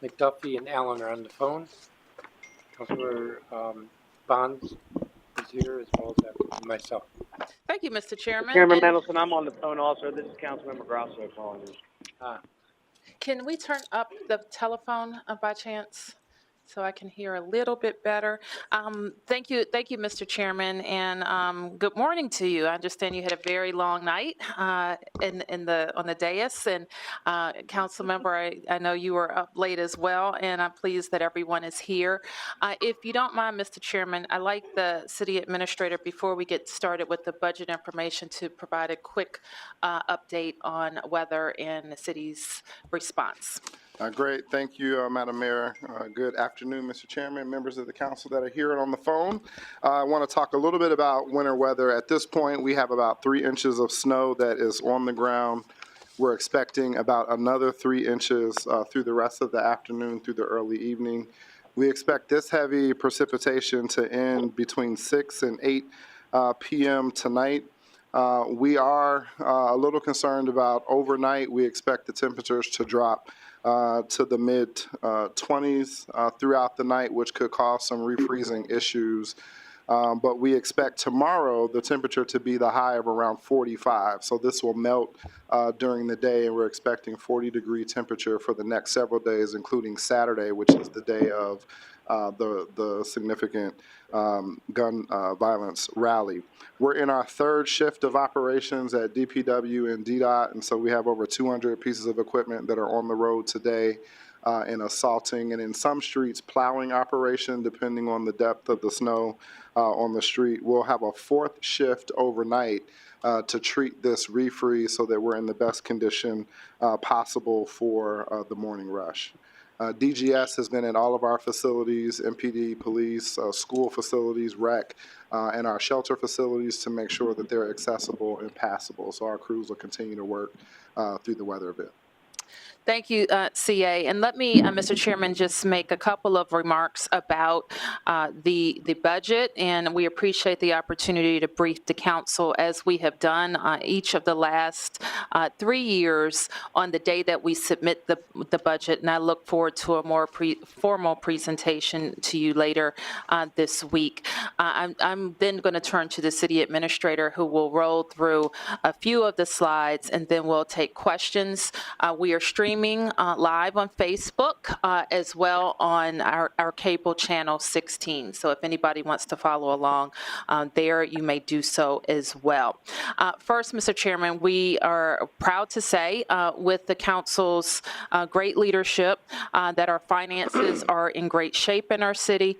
McDuffie and Allen are on the phone. Councilor Bonds is here, as well as myself. Thank you, Mr. Chairman. Chairman Mendelson, I'm on the phone also. This is Councilmember Grosso calling you. Can we turn up the telephone by chance so I can hear a little bit better? Thank you, Mr. Chairman, and good morning to you. I understand you had a very long night on the dais, and Council Member, I know you were up late as well, and I'm pleased that everyone is here. If you don't mind, Mr. Chairman, I'd like the City Administrator, before we get started with the budget information, to provide a quick update on weather and the city's response. Great. Thank you, Madam Mayor. Good afternoon, Mr. Chairman, members of the council that are here on the phone. I want to talk a little bit about winter weather. At this point, we have about 3 inches of snow that is on the ground. We're expecting about another 3 inches through the rest of the afternoon through the early evening. We expect this heavy precipitation to end between 6 and 8 p.m. tonight. We are a little concerned about overnight. We expect the temperatures to drop to the mid-20s throughout the night, which could cause some refreezing issues. But we expect tomorrow the temperature to be the high of around 45. So this will melt during the day, and we're expecting 40-degree temperature for the next several days, including Saturday, which is the day of the significant gun violence rally. We're in our 3rd shift of operations at DPW and DDOT, and so we have over 200 pieces of equipment that are on the road today in assaulting and in some streets plowing operation, depending on the depth of the snow on the street. We'll have a 4th shift overnight to treat this refreeze so that we're in the best condition possible for the morning rush. DGS has been in all of our facilities, MPD, police, school facilities, rec, and our shelter facilities to make sure that they're accessible and passable. So our crews will continue to work through the weather event. Thank you, CA. And let me, Mr. Chairman, just make a couple of remarks about the budget. And we appreciate the opportunity to brief the council, as we have done each of the last 3 years on the day that we submit the budget. And I look forward to a more formal presentation to you later this week. I'm then going to turn to the City Administrator, who will roll through a few of the slides, and then we'll take questions. We are streaming live on Facebook as well on our cable channel 16. So if anybody wants to follow along there, you may do so as well. First, Mr. Chairman, we are proud to say with the council's great leadership that our finances are in great shape in our city.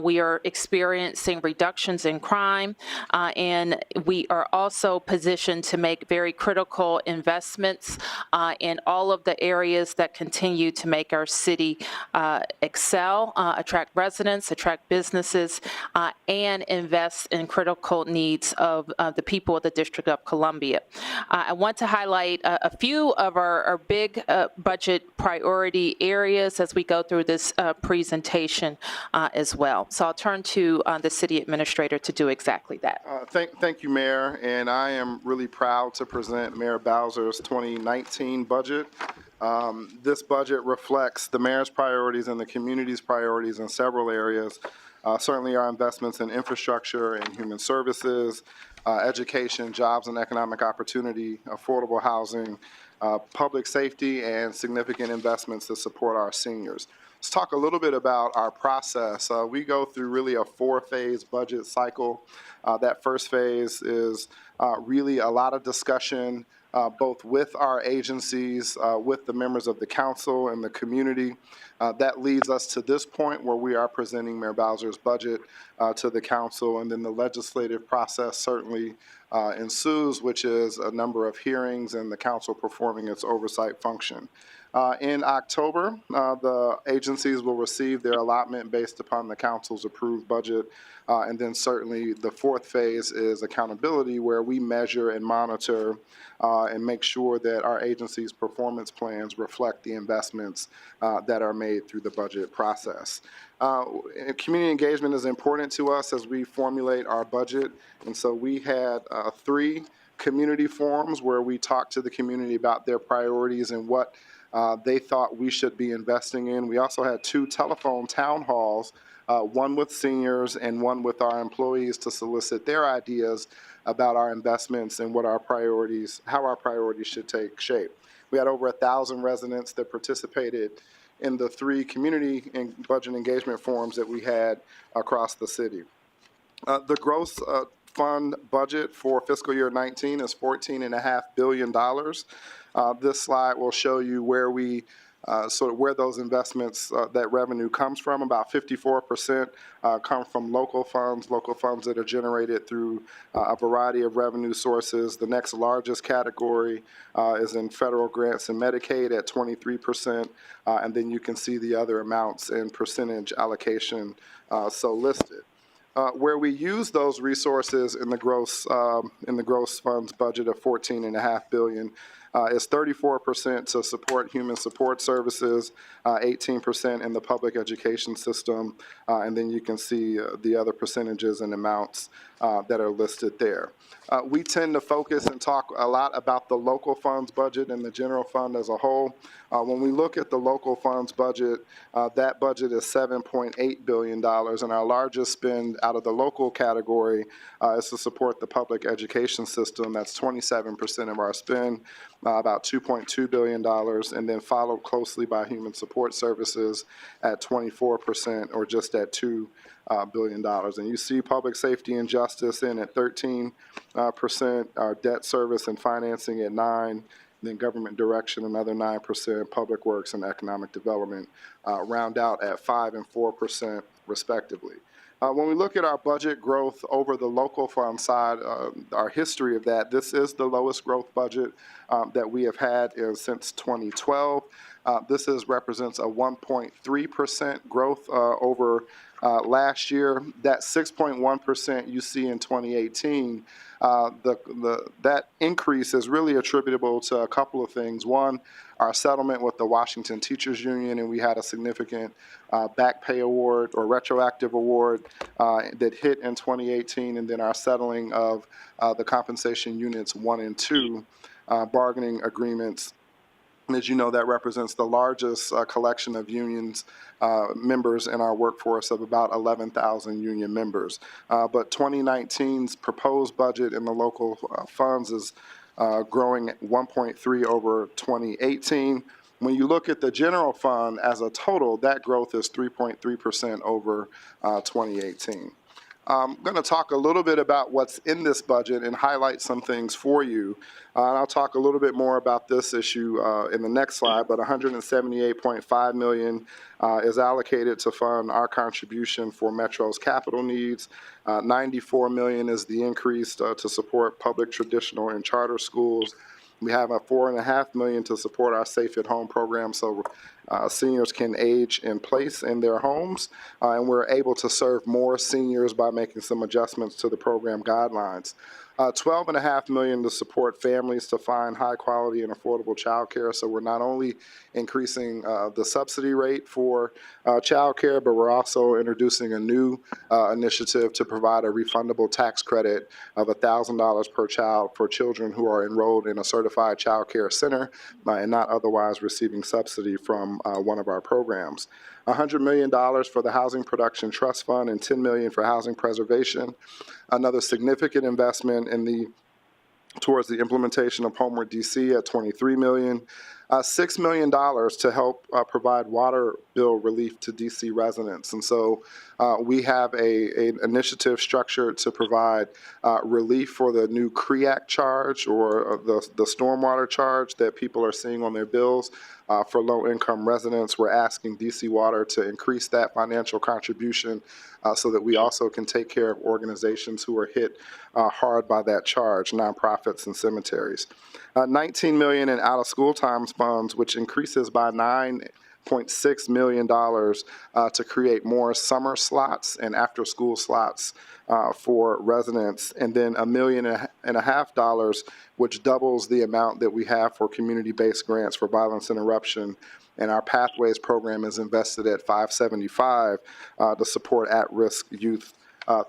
We are experiencing reductions in crime, and we are also positioned to make very critical investments in all of the areas that continue to make our city excel, attract residents, attract businesses, and invest in critical needs of the people of the District of Columbia. I want to highlight a few of our big budget priority areas as we go through this presentation as well. So I'll turn to the City Administrator to do exactly that. Thank you, Mayor, and I am really proud to present Mayor Bowser's 2019 budget. This budget reflects the mayor's priorities and the community's priorities in several areas. Certainly our investments in infrastructure and human services, education, jobs and economic opportunity, affordable housing, public safety, and significant investments to support our seniors. Let's talk a little bit about our process. We go through really a 4-phase budget cycle. That first phase is really a lot of discussion both with our agencies, with the members of the council and the community. That leads us to this point where we are presenting Mayor Bowser's budget to the council, and then the legislative process certainly ensues, which is a number of hearings and the council performing its oversight function. In October, the agencies will receive their allotment based upon the council's approved budget. And then certainly the 4th phase is accountability, where we measure and monitor and make sure that our agency's performance plans reflect the investments that are made through the budget process. Community engagement is important to us as we formulate our budget. And so we had 3 community forums where we talked to the community about their priorities and what they thought we should be investing in. We also had 2 telephone town halls, one with seniors and one with our employees to solicit their ideas about our investments and what our priorities, how our priorities should take shape. We had over 1,000 residents that participated in the 3 community and budget engagement forums that we had across the city. The gross fund budget for fiscal year 19 is $14.5 billion. This slide will show you where we sort of where those investments, that revenue comes from. About 54% come from local funds that are generated through a variety of revenue sources. The next largest category is in federal grants and Medicaid at 23%, and then you can see the other amounts in percentage allocation so listed. Where we use those resources in the gross funds budget of $14.5 billion is 34% to support human support services, 18% in the public education system, and then you can see the other percentages and amounts that are listed there. We tend to focus and talk a lot about the local funds budget and the general fund as a whole. When we look at the local funds budget, that budget is $7.8 billion, and our largest spend out of the local category is to support the public education system. That's 27% of our spend, about $2.2 billion, and then followed closely by human support services at 24%, or just at $2 billion. And you see public safety and justice in at 13%, our debt service and financing at 9%, then government direction another 9%, public works and economic development round out at 5% and 4% respectively. When we look at our budget growth over the local fund side, our history of that, this is the lowest growth budget that we have had since 2012. This represents a 1.3% growth over last year. That 6.1% you see in 2018, that increase is really attributable to a couple of things. One, our settlement with the Washington Teachers Union, and we had a significant back pay award or retroactive award that hit in 2018, and then our settling of the compensation units 1 and 2 bargaining agreements. And as you know, that represents the largest collection of unions members in our workforce of about 11,000 union members. But 2019's proposed budget in the local funds is growing at 1.3 over 2018. When you look at the general fund as a total, that growth is 3.3% over 2018. I'm going to talk a little bit about what's in this budget and highlight some things for you. And I'll talk a little bit more about this issue in the next slide, but $178.5 million is allocated to fund our contribution for Metro's capital needs. $94 million is the increase to support public, traditional, and charter schools. We have a $4.5 million to support our Safe at Home program, so seniors can age in place in their homes, and we're able to serve more seniors by making some adjustments to the program guidelines. $12.5 million to support families to find high quality and affordable child care. So we're not only increasing the subsidy rate for child care, but we're also introducing a new initiative to provide a refundable tax credit of $1,000 per child for children who are enrolled in a certified child care center and not otherwise receiving subsidy from one of our programs. $100 million for the Housing Production Trust Fund and $10 million for housing preservation. Another significant investment towards the implementation of Homeward DC at $23 million. $6 million to help provide water bill relief to DC residents. And so we have an initiative structured to provide relief for the new CREAC charge, or the stormwater charge that people are seeing on their bills for low-income residents. We're asking DC Water to increase that financial contribution so that we also can take care of organizations who are hit hard by that charge, nonprofits and cemeteries. $19 million in out-of-school times funds, which increases by $9.6 million to create more summer slots and after-school slots for residents, and then $1.5 million, which doubles the amount that we have for community-based grants for violence interruption. And our Pathways program is invested at $575 to support at-risk youth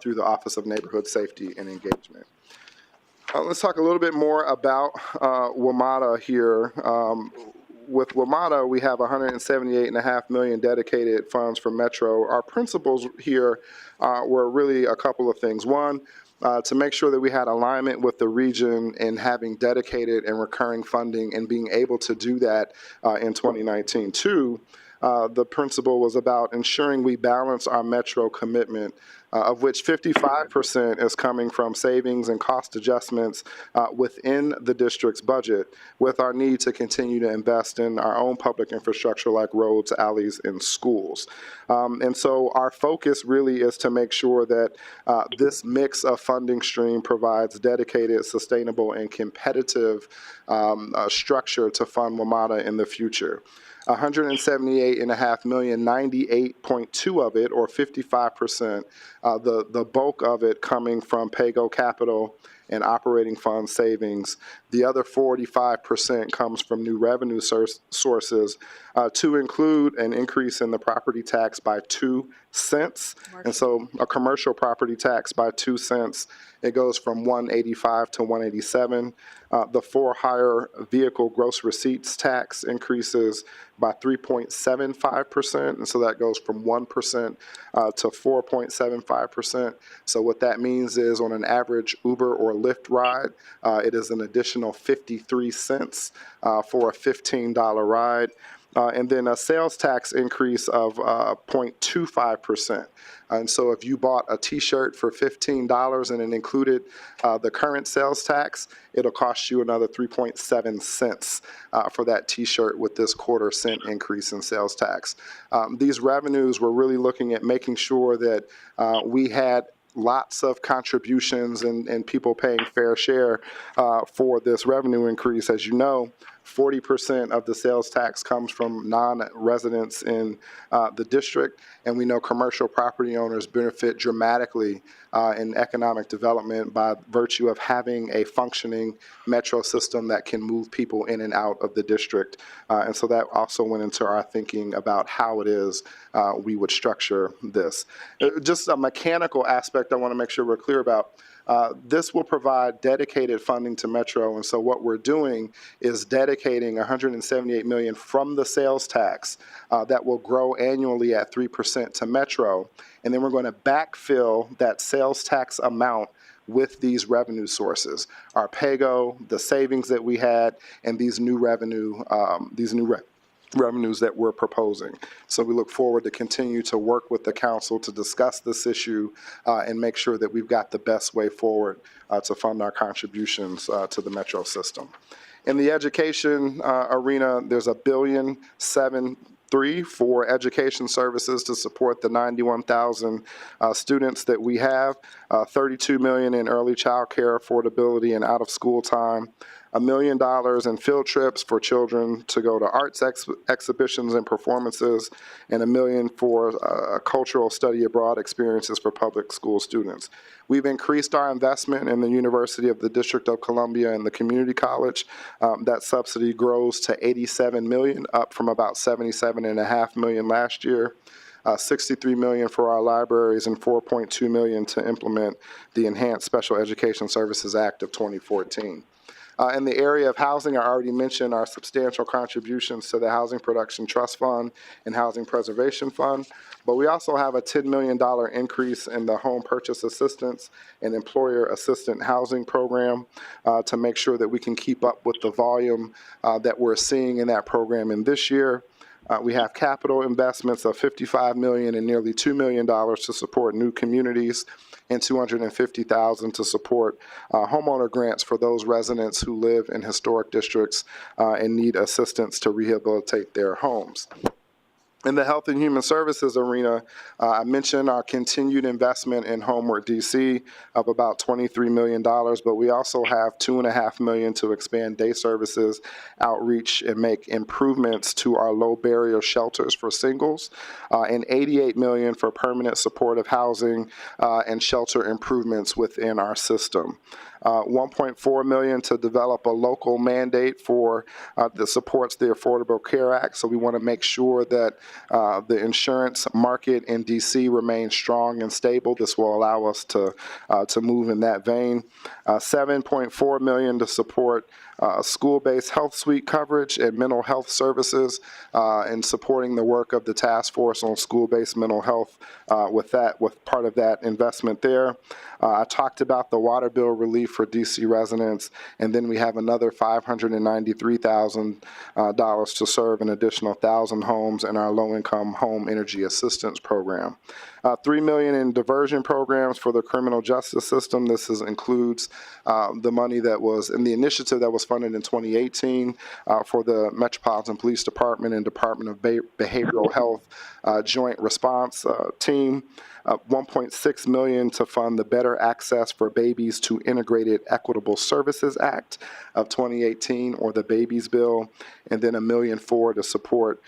through the Office of Neighborhood Safety and Engagement. Let's talk a little bit more about WMATA here. with WMATA, we have $178.5 million dedicated funds for Metro. Our principles here were really a couple of things. One, to make sure that we had alignment with the region in having dedicated and recurring funding and being able to do that in 2019. Two, the principle was about ensuring we balance our Metro commitment, of which 55% is coming from savings and cost adjustments within the district's budget, with our need to continue to invest in our own public infrastructure like roads, alleys, and schools. And so our focus really is to make sure that this mix of funding stream provides dedicated, sustainable, and competitive structure to fund WMATA in the future. $178.5 million, 98.2 of it, or 55%, the bulk of it coming from PAYGO capital and operating fund savings. The other 45% comes from new revenue sources, to include an increase in the property tax by 2 cents. And so a commercial property tax by 2 cents, it goes from 185 to 187. The for-hire vehicle gross receipts tax increases by 3.75%, and so that goes from 1% to 4.75%. So what that means is on an average Uber or Lyft ride, it is an additional 53 cents for a $15 ride. And then a sales tax increase of 0.25%. And so if you bought a T-shirt for $15 and it included the current sales tax, it'll cost you another 3.7 cents for that T-shirt with this quarter-cent increase in sales tax. These revenues, we're really looking at making sure that we had lots of contributions and people paying fair share for this revenue increase. As you know, 40% of the sales tax comes from non-residents in the district, and we know commercial property owners benefit dramatically in economic development by virtue of having a functioning metro system that can move people in and out of the district. And so that also went into our thinking about how it is we would structure this. Just a mechanical aspect I want to make sure we're clear about. This will provide dedicated funding to Metro, and so what we're doing is dedicating $178 million from the sales tax that will grow annually at 3% to Metro, and then we're going to backfill that sales tax amount with these revenue sources, our PAYGO, the savings that we had, and these new revenues that we're proposing. So we look forward to continue to work with the council to discuss this issue and make sure that we've got the best way forward to fund our contributions to the Metro system. In the education arena, there's $1.73 billion for education services to support the 91,000 students that we have, $32 million in early child care affordability and out of school time, $1 million in field trips for children to go to arts exhibitions and performances, and $1 million for cultural study abroad experiences for public school students. We've increased our investment in the University of the District of Columbia and the community college. That subsidy grows to $87 million, up from about $77.5 million last year. $63 million for our libraries and $4.2 million to implement the Enhanced Special Education Services Act of 2014. In the area of housing, I already mentioned our substantial contributions to the Housing Production Trust Fund and Housing Preservation Fund, but we also have a $10 million increase in the Home Purchase Assistance and Employer Assistant Housing Program to make sure that we can keep up with the volume that we're seeing in that program in this year. We have capital investments of $55 million and nearly $2 million to support new communities, and $250,000 to support homeowner grants for those residents who live in historic districts and need assistance to rehabilitate their homes. In the Health and Human Services arena, I mentioned our continued investment in Homeward DC of about $23 million, but we also have $2.5 million to expand day services, outreach, and make improvements to our low barrier shelters for singles, and $88 million for permanent supportive housing and shelter improvements within our system. $1.4 million to develop a local mandate for that supports the Affordable Care Act. So we want to make sure that the insurance market in DC remains strong and stable. This will allow us to move in that vein. $7.4 million to support school-based health suite coverage and mental health services, and supporting the work of the task force on school-based mental health with part of that investment there. I talked about the water bill relief for DC residents, and then we have another $593,000 to serve an additional 1,000 homes in our low-income home energy assistance program. $3 million in diversion programs for the criminal justice system. This includes the money that was in the initiative that was funded in 2018 for the Metropolitan Police Department and Department of Behavioral Health Joint Response Team. $1.6 million to fund the Better Access for Babies to Integrated Equitable Services Act of 2018, or the Babies Bill, and then $1.4 million to support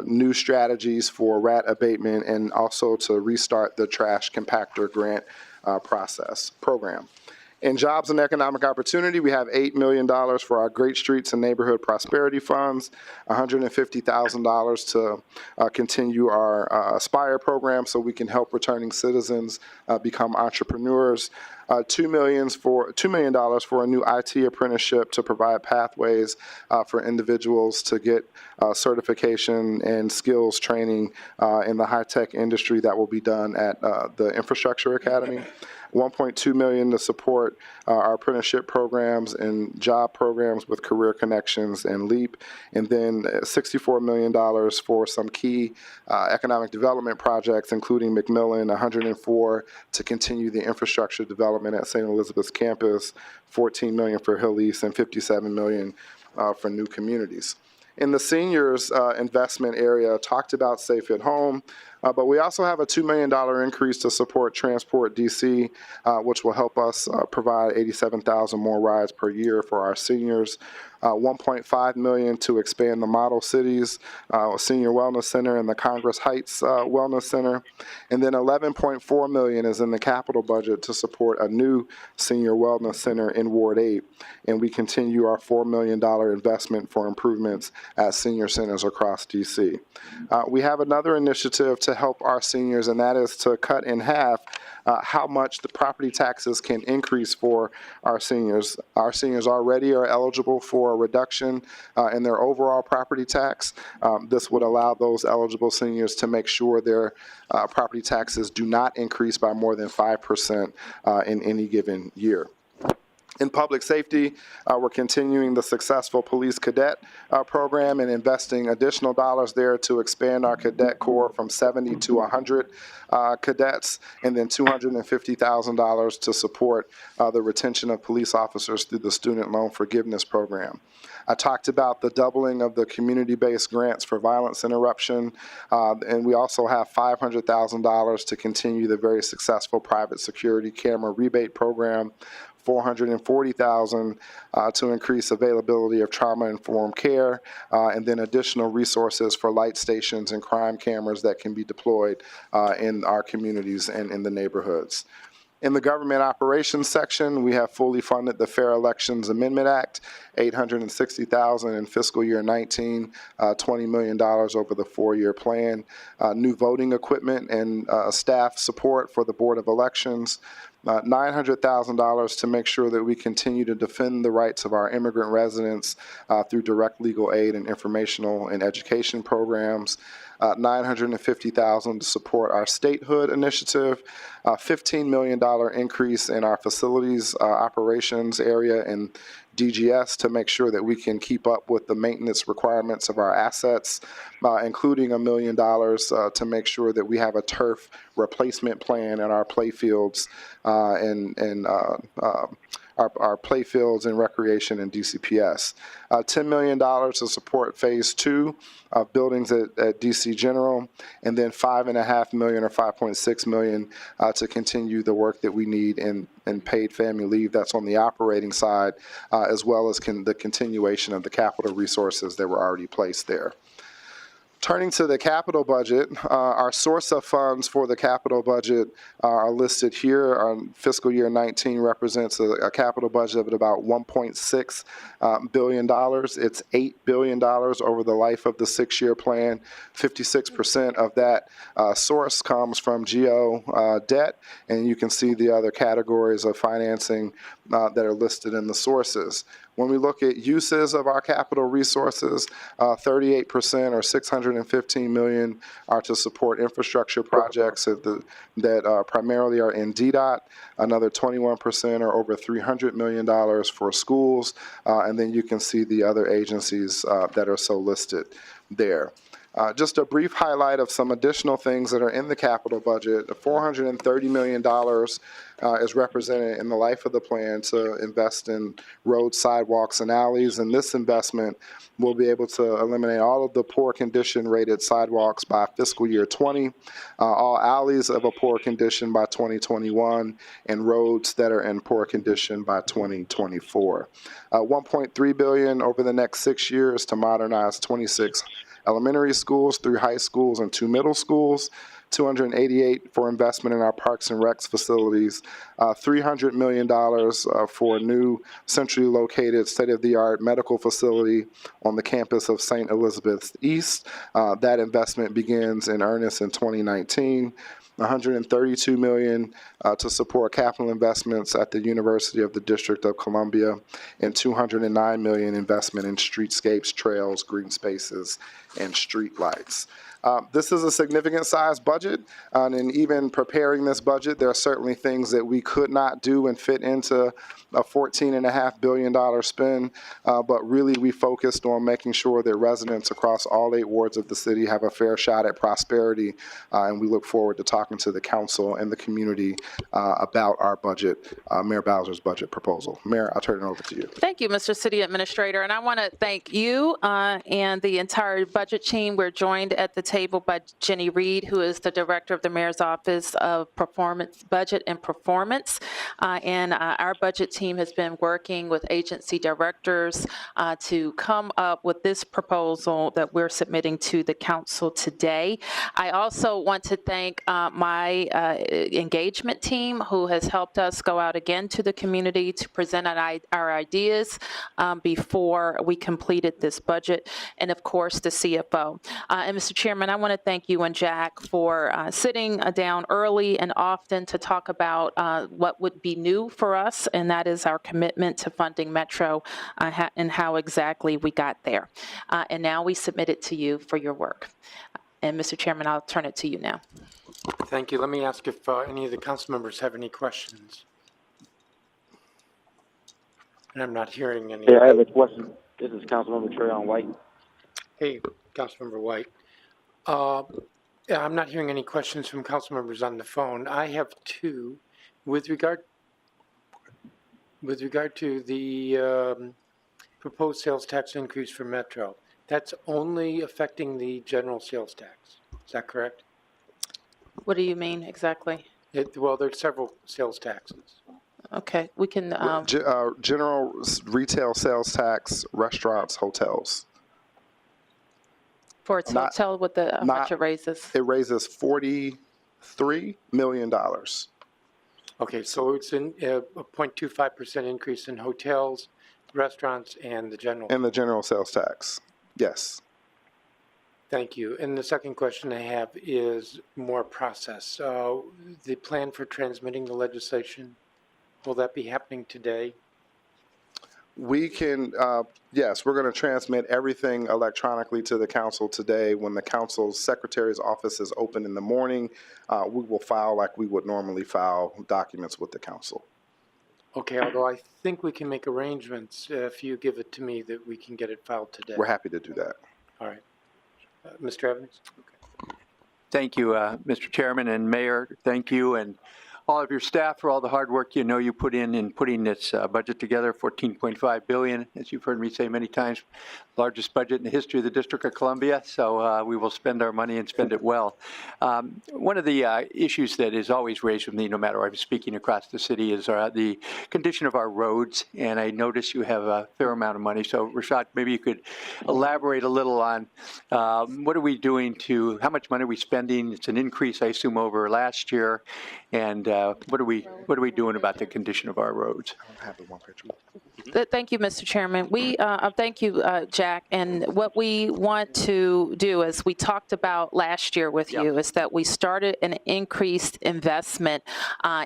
new strategies for rat abatement and also to restart the trash compactor grant program. In jobs and economic opportunity, we have $8 million for our Great Streets and Neighborhood Prosperity Funds, $150,000 to continue our Aspire program so we can help returning citizens become entrepreneurs, $2 million for a new IT apprenticeship to provide pathways for individuals to get certification and skills training in the high-tech industry that will be done at the Infrastructure Academy. $1.2 million to support our apprenticeship programs and job programs with Career Connections and LEAP, and then $64 million for some key economic development projects, including McMillan, $104 to continue the infrastructure development at St. Elizabeth's campus, $14 million for Hill East, and $57 million for new communities. In the seniors investment area, talked about Safe at Home, but we also have a $2 million increase to support Transport DC, which will help us provide 87,000 more rides per year for our seniors. $1.5 million to expand the Model Cities Senior Wellness Center and the Congress Heights Wellness Center. And then $11.4 million is in the capital budget to support a new Senior Wellness Center in Ward 8. And we continue our $4 million investment for improvements at senior centers across DC. We have another initiative to help our seniors, and that is to cut in half how much the property taxes can increase for our seniors. Our seniors already are eligible for a reduction in their overall property tax. This would allow those eligible seniors to make sure their property taxes do not increase by more than 5% in any given year. In public safety, we're continuing the successful police cadet program and investing additional dollars there to expand our cadet corps from 70 to 100 cadets, and then $250,000 to support the retention of police officers through the student loan forgiveness program. I talked about the doubling of the community-based grants for violence interruption, and we also have $500,000 to continue the very successful private security camera rebate program, $440,000 to increase availability of trauma-informed care, and then additional resources for light stations and crime cameras that can be deployed in our communities and in the neighborhoods. In the government operations section, we have fully funded the Fair Elections Amendment Act, $860,000 in fiscal year 19, $20 million over the 4-year plan, new voting equipment and staff support for the Board of Elections, $900,000 to make sure that we continue to defend the rights of our immigrant residents through direct legal aid and informational and education programs, $950,000 to support our statehood initiative, $15 million increase in our facilities operations area and DGS to make sure that we can keep up with the maintenance requirements of our assets, including $1 million to make sure that we have a turf replacement plan in our play fields and our play fields and recreation and DCPS. $10 million to support phase 2 of buildings at DC General, and then $5.5 million or $5.6 million to continue the work that we need in paid family leave. That's on the operating side, as well as the continuation of the capital resources that were already placed there. Turning to the capital budget, our source of funds for the capital budget are listed here. Our fiscal year 19 represents a capital budget of about $1.6 billion. It's $8 billion over the life of the 6-year plan. 56% of that source comes from GO debt, and you can see the other categories of financing that are listed in the sources. When we look at uses of our capital resources, 38% or $615 million are to support infrastructure projects that primarily are in DDOT. Another 21% or over $300 million for schools. And then you can see the other agencies that are so listed there. Just a brief highlight of some additional things that are in the capital budget. $430 million is represented in the life of the plan to invest in roads, sidewalks, and alleys. And this investment will be able to eliminate all of the poor condition rated sidewalks by fiscal year 20, all alleys of a poor condition by 2021, and roads that are in poor condition by 2024. $1.3 billion over the next 6 years to modernize 26 elementary schools, 3 high schools, and 2 middle schools. $288 for investment in our parks and recs facilities, $300 million for a new centrally located state-of-the-art medical facility on the campus of St. Elizabeth's East. That investment begins in earnest in 2019. $132 million to support capital investments at the University of the District of Columbia, and $209 million investment in streetscapes, trails, green spaces, and street lights. This is a significant size budget, and in even preparing this budget, there are certainly things that we could not do and fit into a $14.5 billion spend, but really we focused on making sure that residents across all 8 wards of the city have a fair shot at prosperity, and we look forward to talking to the council and the community about our budget, Mayor Bowser's budget proposal. Mayor, I'll turn it over to you. Thank you, Mr. City Administrator. And I want to thank you and the entire budget team. We're joined at the table by Jenny Reed, who is the Director of the Mayor's Office of Performance, Budget and Performance. And our budget team has been working with agency directors to come up with this proposal that we're submitting to the council today. I also want to thank my engagement team, who has helped us go out again to the community to present our ideas before we completed this budget, and of course the CFO. And Mr. Chairman, I want to thank you and Jack for sitting down early and often to talk about what would be new for us, and that is our commitment to funding Metro and how exactly we got there. And now we submit it to you for your work. And Mr. Chairman, I'll turn it to you now. Thank you. Let me ask if any of the council members have any questions. And I'm not hearing any. Yeah, I have a question. This is Councilmember Trayon White. Hey, Councilmember White. Yeah, I'm not hearing any questions from council members on the phone. I have 2. With regard to the proposed sales tax increase for Metro, that's only affecting the general sales tax. Is that correct? What do you mean exactly? Well, there's several sales taxes. Okay, we can. General retail sales tax, restaurants, hotels. For its hotel, what the how much it raises? It raises $43 million. Okay, so it's a 0.25% increase in hotels, restaurants, and the general. And the general sales tax, yes. Thank you. And the second question I have is more process. The plan for transmitting the legislation, will that be happening today? We can, yes, we're going to transmit everything electronically to the council today. When the council's secretary's office is open in the morning, we will file like we would normally file documents with the council. Okay, although I think we can make arrangements if you give it to me that we can get it filed today. We're happy to do that. All right. Mr. Evans? Okay. Thank you, Mr. Chairman and Mayor. Thank you and all of your staff for all the hard work you put in putting this budget together. $14.5 billion, as you've heard me say many times, largest budget in the history of the District of Columbia. So we will spend our money and spend it well. One of the issues that is always raised with me, no matter where I'm speaking across the city, is the condition of our roads. And I notice you have a fair amount of money. So Rashad, maybe you could elaborate a little on what are we doing how much money are we spending? It's an increase, I assume, over last year. And what are we doing about the condition of our roads? I don't have the one picture. Thank you, Mr. Chairman. Thank you, Jack. And what we want to do, as we talked about last year with you, is that we started an increased investment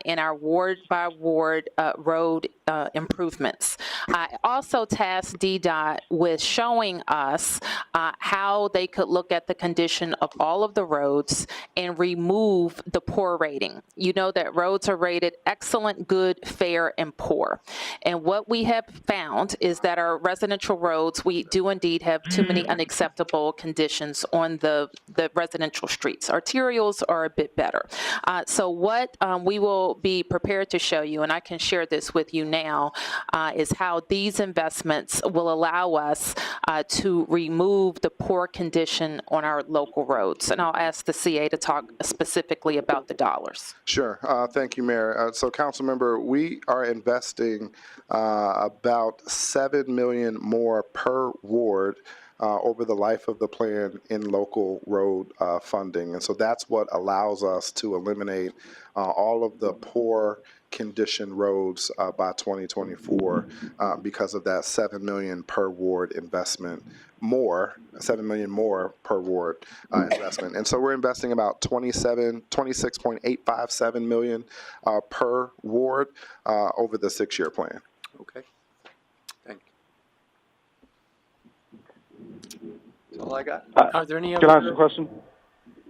in our ward-by-ward road improvements. I also tasked DDOT with showing us how they could look at the condition of all of the roads and remove the poor rating. You know that roads are rated excellent, good, fair, and poor. And what we have found is that our residential roads, we do indeed have too many unacceptable conditions on the residential streets. Arterials are a bit better. So what we will be prepared to show you, and I can share this with you now, is how these investments will allow us to remove the poor condition on our local roads. And I'll ask the CA to talk specifically about the dollars. Sure. Thank you, Mayor. So, Councilmember, we are investing about $7 million more per ward over the life of the plan in local road funding. And so that's what allows us to eliminate all of the poor condition roads by 2024 because of that $7 million per ward investment more, $7 million more per ward investment. And so we're investing about $26.857 million per ward over the 6-year plan. Okay. Thank you. That's all I got. Are there any Can I ask a other? question?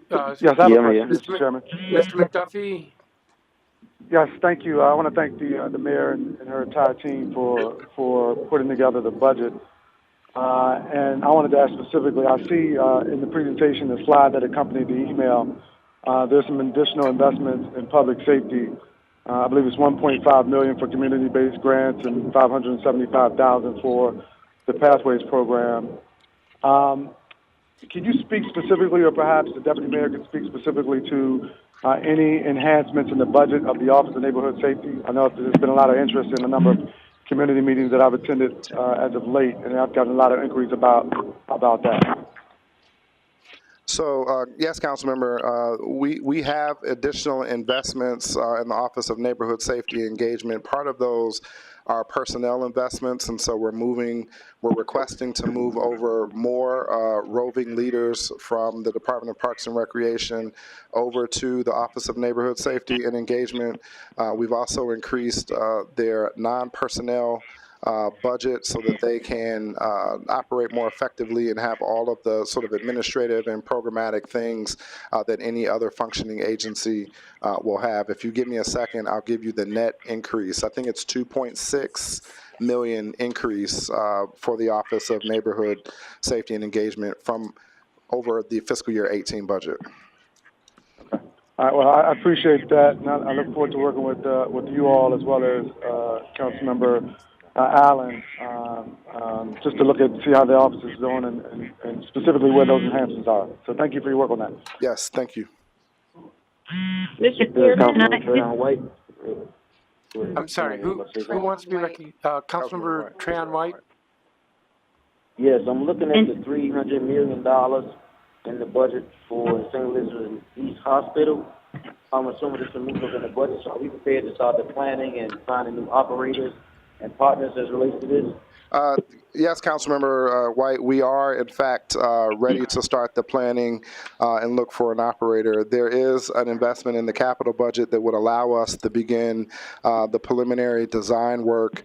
Yes, Yes, I have a Yeah, question, Mr. Chairman. Mr. McDuffie? Yes, thank you. I want to thank the mayor and her entire team for putting together the budget. And I wanted to ask specifically, I see in the presentation, the slide that accompanied the email, there's some additional investments in public safety. I believe it's $1.5 million for community-based grants and $575,000 for the Pathways program. Can you speak specifically, or perhaps the deputy mayor could speak specifically to any enhancements in the budget of the Office of Neighborhood Safety? I know there's been a lot of interest in a number of community meetings that I've attended as of late, and I've gotten a lot of inquiries about that. So, yes, Councilmember, we have additional investments in the Office of Neighborhood Safety Engagement. Part of those are personnel investments, and so we're requesting to move over more roving leaders from the Department of Parks and Recreation over to the Office of Neighborhood Safety and Engagement. We've also increased their non-personnel budget so that they can operate more effectively and have all of the sort of administrative and programmatic things that any other functioning agency will have. If you give me a second, I'll give you the net increase. I think it's 2.6 million increase for the Office of Neighborhood Safety and Engagement from over the fiscal year 18 budget. All right, well, I appreciate that, and I look forward to working with you all as well as Councilmember Allen, just to see how the office is doing and specifically where those enhancements are. So thank you for your work on that. Yes, thank you. Mr. Chairman, I'm sorry, who wants to be recognized? Councilmember Trayon White? yes, I'm looking at the $300 million in the budget for St. Elizabeth East Hospital. I'm assuming this is a move in the budget, so are we prepared to start the planning and finding new operators and partners as relates to this? Yes, Councilmember White, we are in fact ready to start the planning and look for an operator. There is an investment in the capital budget that would allow us to begin the preliminary design work.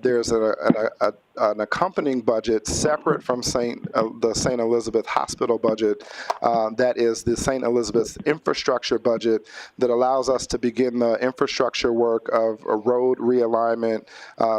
There's an accompanying budget separate from the St. Elizabeth Hospital budget. That is the St. Elizabeth infrastructure budget that allows us to begin the infrastructure work of a road realignment,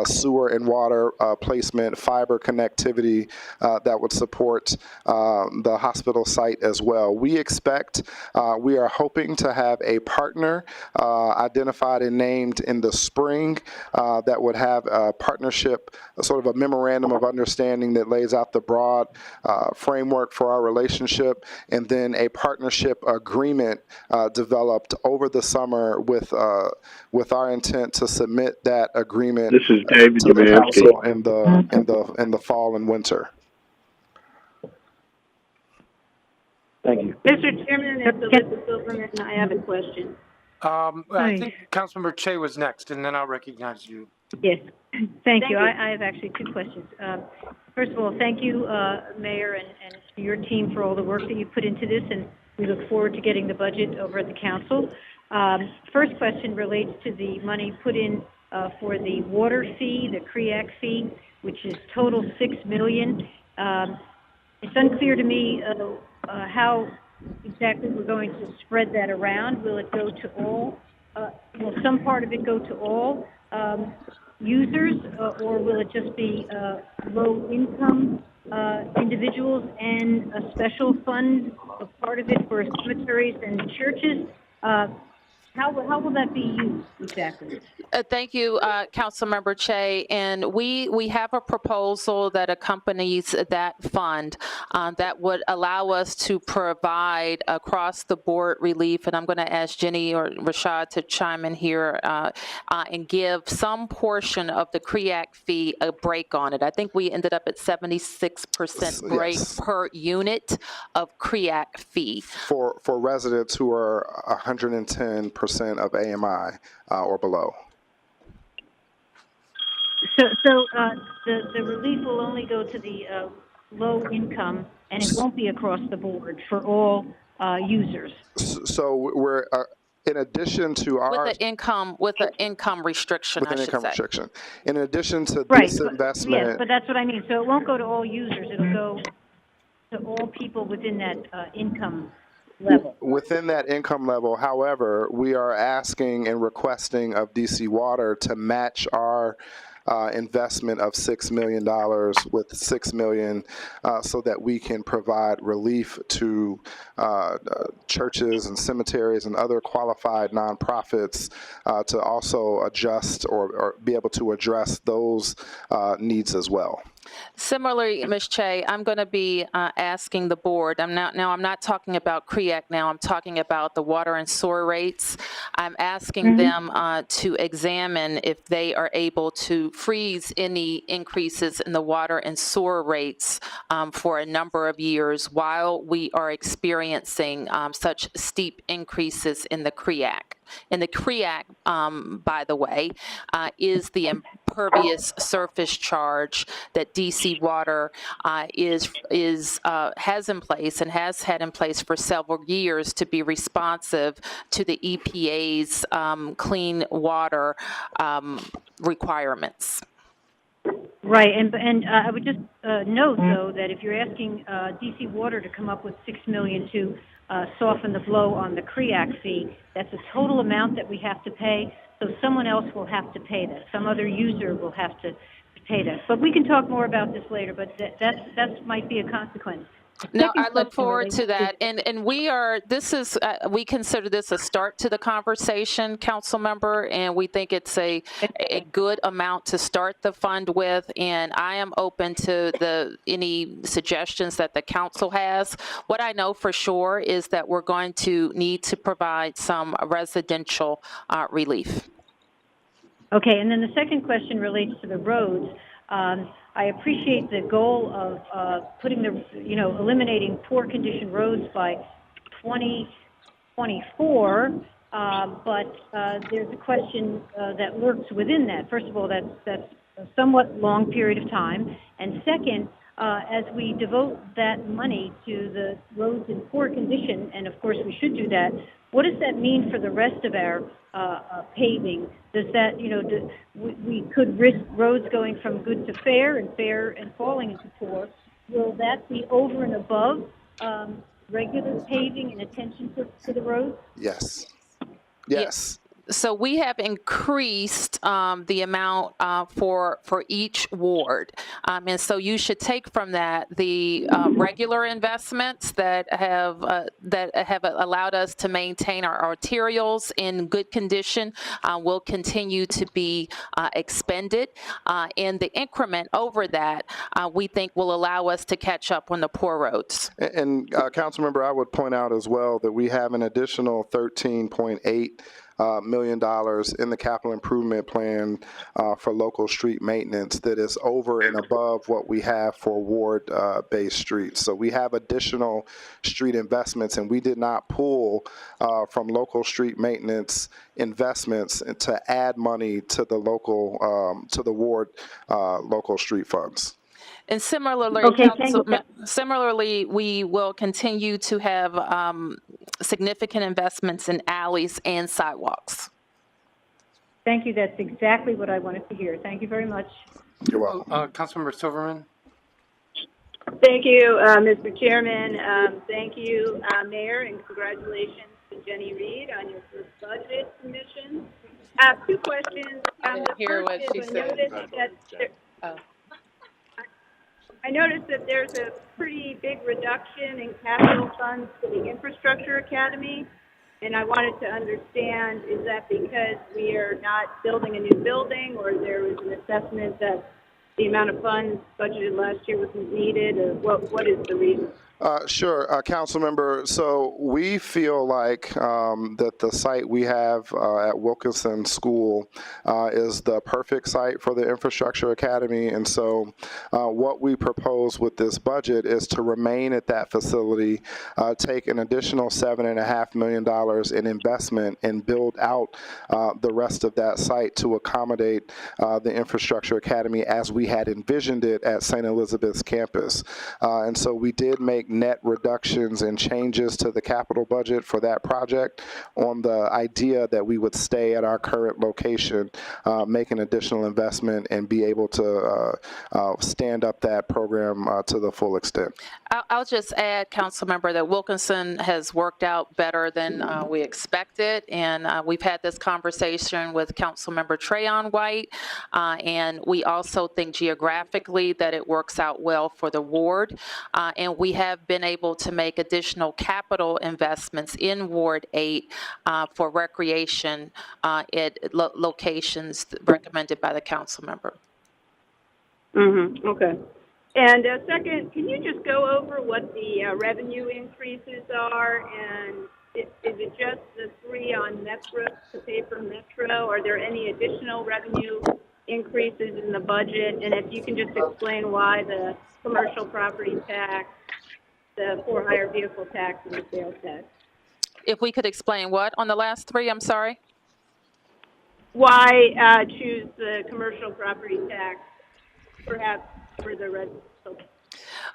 sewer and water placement, fiber connectivity that would support the hospital site as well. We are hoping to have a partner identified and named in the spring that would have a partnership, sort of a memorandum of understanding that lays out the broad framework for our relationship, and then a partnership agreement developed over the summer with our intent to submit that agreement This is David to the Jamansky. council in the fall and winter. Thank you. Mr. Chairman, it's Elizabeth Silverman, and I have a question. I Hi. think Councilmember Che was next, and then I'll recognize you. Yes, thank you. I have actually two questions. First of all, thank you, Mayor, and your team for all the work that you put into this, and we look forward to getting the budget over at the council. First question relates to the money put in for the water fee, the CREAC fee, which is total $6 million. It's unclear to me how exactly we're going to spread that around. Will it go to all? Will some part of it go to all users, or will it just be low-income individuals and a special fund, a part of it for cemeteries and churches? How will that be used exactly? Thank you, Councilmember Che. And we have a proposal that accompanies that fund that would allow us to provide across-the-board relief. And I'm going to ask Jenny or Rashad to chime in here and give some portion of the CREAC fee a break on it. I think we ended up at 76% break per unit of CREAC fee. For residents who are 110% of AMI or below. So the relief will only go to the low income, and it won't be across the board for all users. So we're in addition to our With an income restriction, with I an should income say. restriction. In addition to Right. this investment, Yes, but that's what I mean. So it won't go to all users. It'll go to all people within that income level. within that income level, however, we are asking and requesting of DC Water to match our investment of $6 million with $6 million so that we can provide relief to churches and cemeteries and other qualified nonprofits to also adjust or be able to address those needs as well. Similarly, Ms. Che, I'm going to be asking the board. I'm not talking about CREAC now. I'm talking about the water and sewer rates. I'm asking them to examine if they are able to freeze any increases in the water and sewer rates for a number of years while we are experiencing such steep increases in the CREAC. And the CREAC, by the way, is the impervious surface charge that DC Water has in place and has had in place for several years to be responsive to the EPA's clean water requirements. Right, and I would just note, though, that if you're asking DC Water to come up with $6 million to soften the blow on the CREAC fee, that's a total amount that we have to pay, so someone else will have to pay that. Some other user will have to pay that. But we can talk more about this later, but that might be a consequence. No, I look forward to that. And we consider this a start to the conversation, council member, and we think it's a good amount to start the fund with. And I am open to any suggestions that the council has. What I know for sure is that we're going to need to provide some residential relief. Okay, and then the second question relates to the roads. I appreciate the goal of eliminating poor condition roads by 2024, but there's a question that lurks within that. First of all, that's a somewhat long period of time, and second, as we devote that money to the roads in poor condition, and of course we should do that, what does that mean for the rest of our paving? Does that, we could risk roads going from good to fair and falling into poor. Will that be over and above regular paving and attention to the roads? Yes. Yes. So we have increased the amount for each ward, and so you should take from that the regular investments that have allowed us to maintain our arterials in good condition will continue to be expended, and the increment over that we think will allow us to catch up on the poor roads. And Councilmember, I would point out as well that we have an additional 13.8 million in the capital improvement plan for local street maintenance that is over and above what we have for ward-based streets. So we have additional street investments, and we did not pull from local street maintenance investments to add money to the local to the ward local street funds. And similarly, Okay, thank you. similarly, we will continue to have significant investments in alleys and sidewalks. Thank you. That's exactly what I wanted to hear. Thank you very much. You're welcome. Councilmember Silverman? Thank you, Mr. Chairman. Thank you, Mayor, and congratulations to Jenny Reed on your first budget submission. I have two questions. The hear what first she is said. I noticed that there's a pretty big reduction in capital funds for the Infrastructure Academy, and I wanted to understand, is that because we are not building a new building, or there was an assessment that the amount of funds budgeted last year wasn't needed, or what is the reason? Sure, council member. So we feel like that the site we have at Wilkinson School is the perfect site for the Infrastructure Academy. And so what we propose with this budget is to remain at that facility, take an additional $7.5 million in investment, and build out the rest of that site to accommodate the Infrastructure Academy as we had envisioned it at St. Elizabeth's campus. And so we did make net reductions and changes to the capital budget for that project on the idea that we would stay at our current location, make an additional investment, and be able to stand up that program to the full extent. I'll just add, council member, that Wilkinson has worked out better than we expected, and we've had this conversation with council member Trayon White, and we also think geographically that it works out well for the ward, and we have been able to make additional capital investments in Ward 8 for recreation at locations recommended by the council member. Mm-hmm. Okay. And second, can you just go over what the revenue increases are? And is it just the three on Metro to pay for Metro? Are there any additional revenue increases in the budget? And if you can just explain why the commercial property tax, the for-hire vehicle tax, and the sales tax. If we could explain what on the last three, I'm sorry? Why choose the commercial property tax, perhaps for the residential?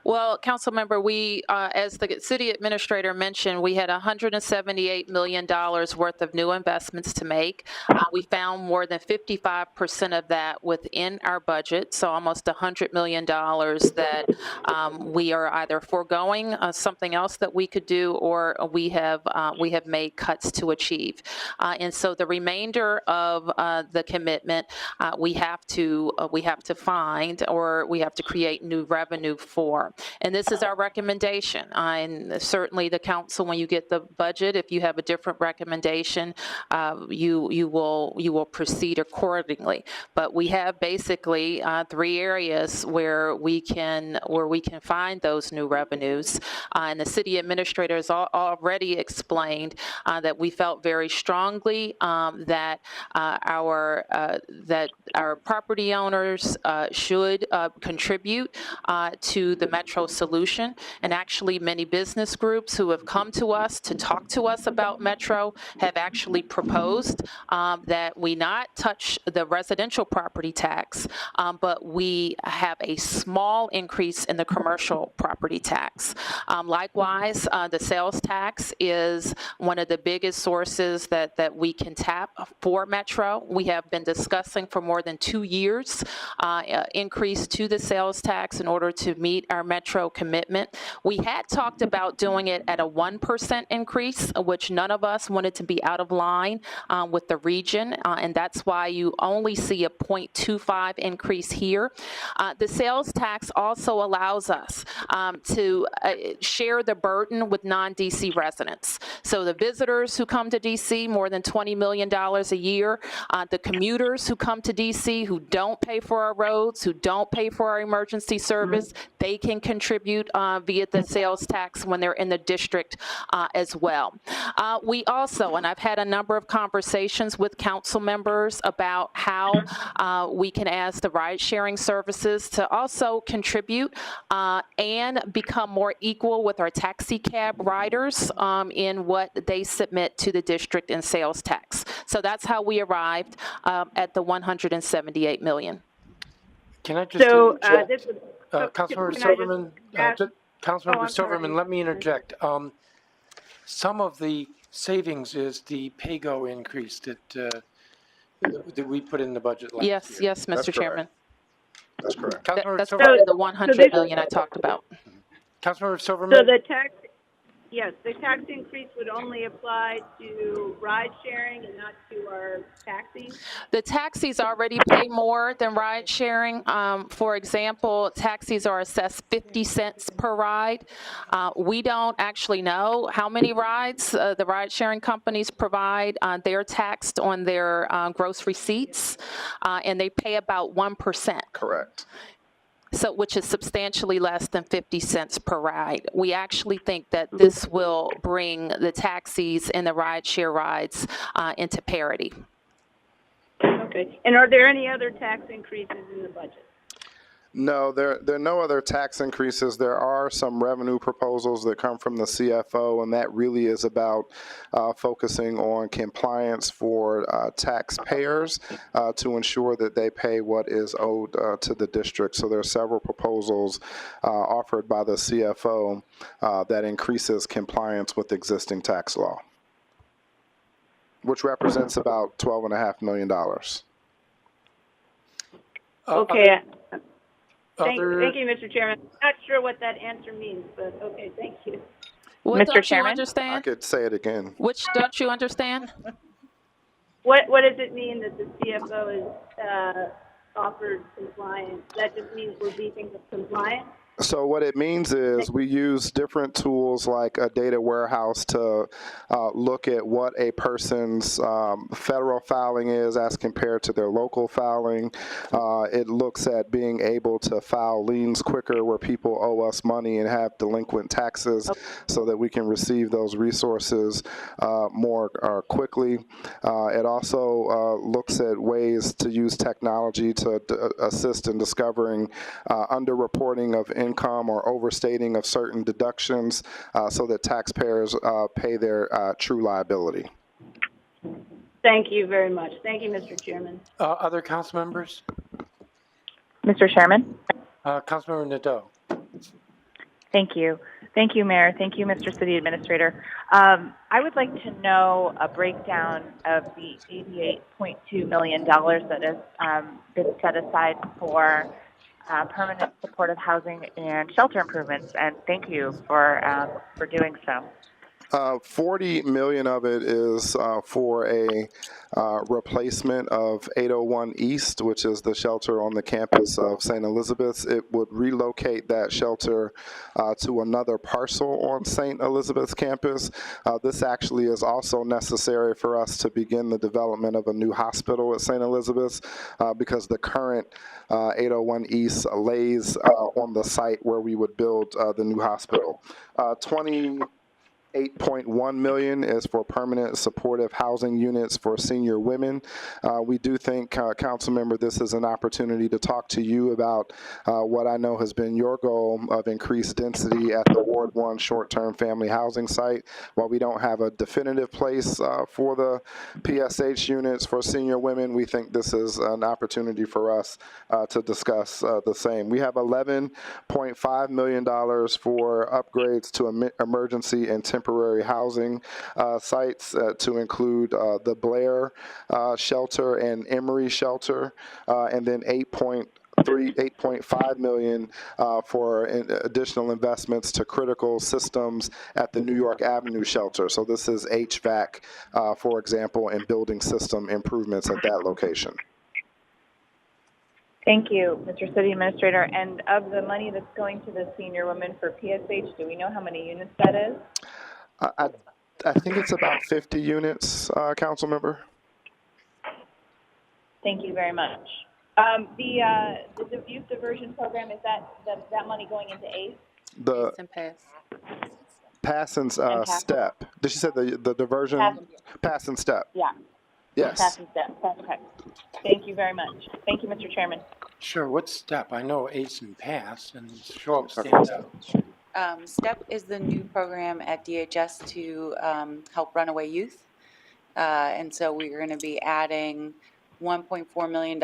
Well, council member, we, as the city administrator mentioned, we had $178 million worth of new investments to make. We found more than 55% of that within our budget, so almost $100 million that we are either foregoing something else that we could do, or we have made cuts to achieve. And so the remainder of the commitment we have to find, or we have to create new revenue for. And this is our recommendation. And certainly the council, when you get the budget, if you have a different recommendation, you will proceed accordingly. But we have basically three areas where we can find those new revenues. And the city administrator has already explained that we felt very strongly that our property owners should contribute to the Metro solution. And actually many business groups who have come to us to talk to us about Metro have actually proposed that we not touch the residential property tax, but we have a small increase in the commercial property tax. Likewise, the sales tax is one of the biggest sources that we can tap for Metro. We have been discussing for more than 2 years increase to the sales tax in order to meet our Metro commitment. We had talked about doing it at a 1% increase, which none of us wanted to be out of line with the region, and that's why you only see a 0.25 increase here. The sales tax also allows us to share the burden with non-DC residents. So the visitors who come to DC, more than $20 million a year, the commuters who come to DC who don't pay for our roads, who don't pay for our emergency service, they can contribute via the sales tax when they're in the district as well. We also, and I've had a number of conversations with council members about how we can ask the ride-sharing services to also contribute and become more equal with our taxi cab riders in what they submit to the district in sales tax. So that's how we arrived at the $178 million. Can I just So, interject? this was, Councilmember can I just Silverman, ask- Councilmember I'm sorry. Silverman, let me interject. Some of the savings is the pay-go increase that we put in the budget last year. Yes, Mr. Chairman. That's correct. Councilmember That's Silverman, part of the $100 million I talked about. Councilmember So Silverman, the tax increase would only apply to ride sharing and not to our taxis? The taxis already pay more than ride sharing. For example, taxis are assessed 50 cents per ride. We don't actually know how many rides the ride sharing companies provide. They're taxed on their gross receipts, and they pay about 1%. Correct. So, which is substantially less than 50 cents per ride. We actually think that this will bring the taxis and the rideshare rides into parity. Okay. And are there any other tax increases in the budget? No, there are no other tax increases. There are some revenue proposals that come from the CFO, and that really is about focusing on compliance for taxpayers to ensure that they pay what is owed to the district. So there are several proposals offered by the CFO that increases compliance with existing tax law, which represents about $12.5 million. Okay. Thank other, you, Mr. Chairman. I'm not sure what that answer means, but okay, thank you. What Mr. don't Chairman? you I understand? could say it again. Which don't you understand? What does it mean that the CFO is offered compliance? That just means we're beefing up compliance? So what it means is we use different tools like a data warehouse to look at what a person's federal filing is as compared to their local filing. It looks at being able to file liens quicker where people owe us money and have delinquent taxes so that we can receive those resources more quickly. It also looks at ways to use technology to assist in discovering underreporting of income or overstating of certain deductions so that taxpayers pay their true liability. Thank you very much. Thank you, Mr. Chairman. other council members? Mr. Chairman? Councilmember Nadeau. Thank you. Thank you, Mayor. Thank you, Mr. City Administrator. I would like to know a breakdown of the $88.2 million that has been set aside for permanent supportive housing and shelter improvements, and thank you for doing so. 40 million of it is for a replacement of 801 East, which is the shelter on the campus of St. Elizabeth's. It would relocate that shelter to another parcel on St. Elizabeth's campus. This actually is also necessary for us to begin the development of a new hospital at St. Elizabeth's because the current 801 East lays on the site where we would build the new hospital. 8.1 million is for permanent supportive housing units for senior women. We do think, council member, this is an opportunity to talk to you about what I know has been your goal of increased density at the Ward 1 short-term family housing site. While we don't have a definitive place for the PSH units for senior women, we think this is an opportunity for us to discuss the same. We have $11.5 million for upgrades to emergency and temporary housing sites to include the Blair shelter and Emory shelter, and then 8.5 million for additional investments to critical systems at the New York Avenue shelter. So this is HVAC, for example, and building system improvements at that location. Thank you, Mr. City Administrator. And of the money that's going to the senior women for PSH, do we know how many units that is? I think it's about 50 units, council member. Thank you very much. The youth diversion program, is that money going into ACE? The And pass. pass and pass. step. Did she say the diversion? Pass and step. Yeah, Yes. pass and step. Okay. Thank you very much. Thank you, Mr. Chairman. Sure, what step? I know ACE and PASS, and show up stands out. STEP is the new program at DHS to help runaway youth. And so we're going to be adding $1.4 million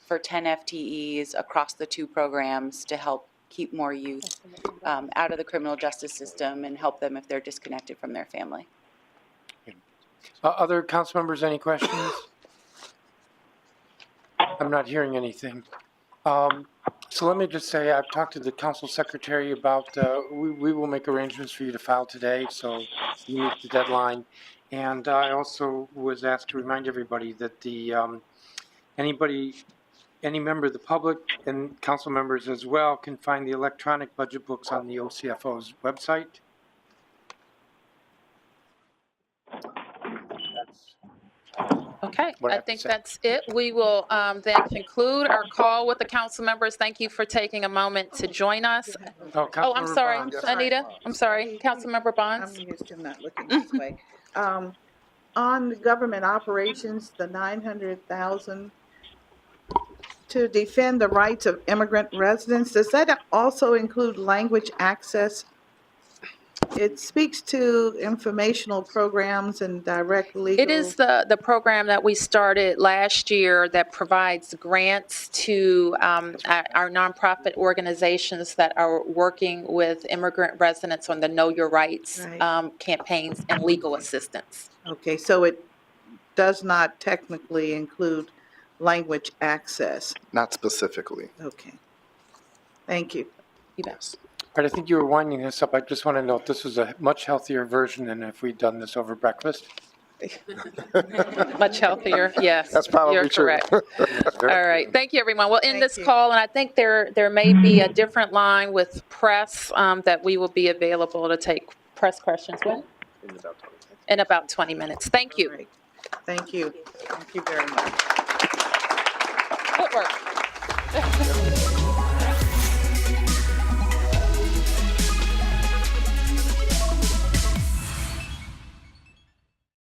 for 10 FTEs across the two programs to help keep more youth out of the criminal justice system and help them if they're disconnected from their family. Other council members, any questions? I'm not hearing anything. So let me just say, I've talked to the council secretary about, we will make arrangements for you to file today, so you meet the deadline. And I also was asked to remind everybody that any member of the public and council members as well can find the electronic budget books on the OCFO's website. Okay, What I I have to think say. that's it. We will then conclude our call with the council members. Thank you for taking a moment to join us. Oh, Oh, I'm Councilmember sorry, Bonds. Anita, I'm sorry, Councilmember Bonds. I'm used to not looking this way. On the government operations, the 900,000 to defend the rights of immigrant residents, does that also include language access? It speaks to informational programs and direct legal. It is the program that we started last year that provides grants to our nonprofit organizations that are working with immigrant residents on the Know Your Rights campaigns and legal assistance. Okay, so it does not technically include language access. Not specifically. Okay. Thank you. You bet. But I think you were winding this up. I just want to note this was a much healthier version than if we'd done this over breakfast. Much healthier, yes. That's probably you're true. Correct. All right, thank you, everyone. We'll end this call, and I think there may be a different line with press that we will be available to take press questions with in about 20 minutes. Thank you. Right. Thank you. Thank you very much. Good work.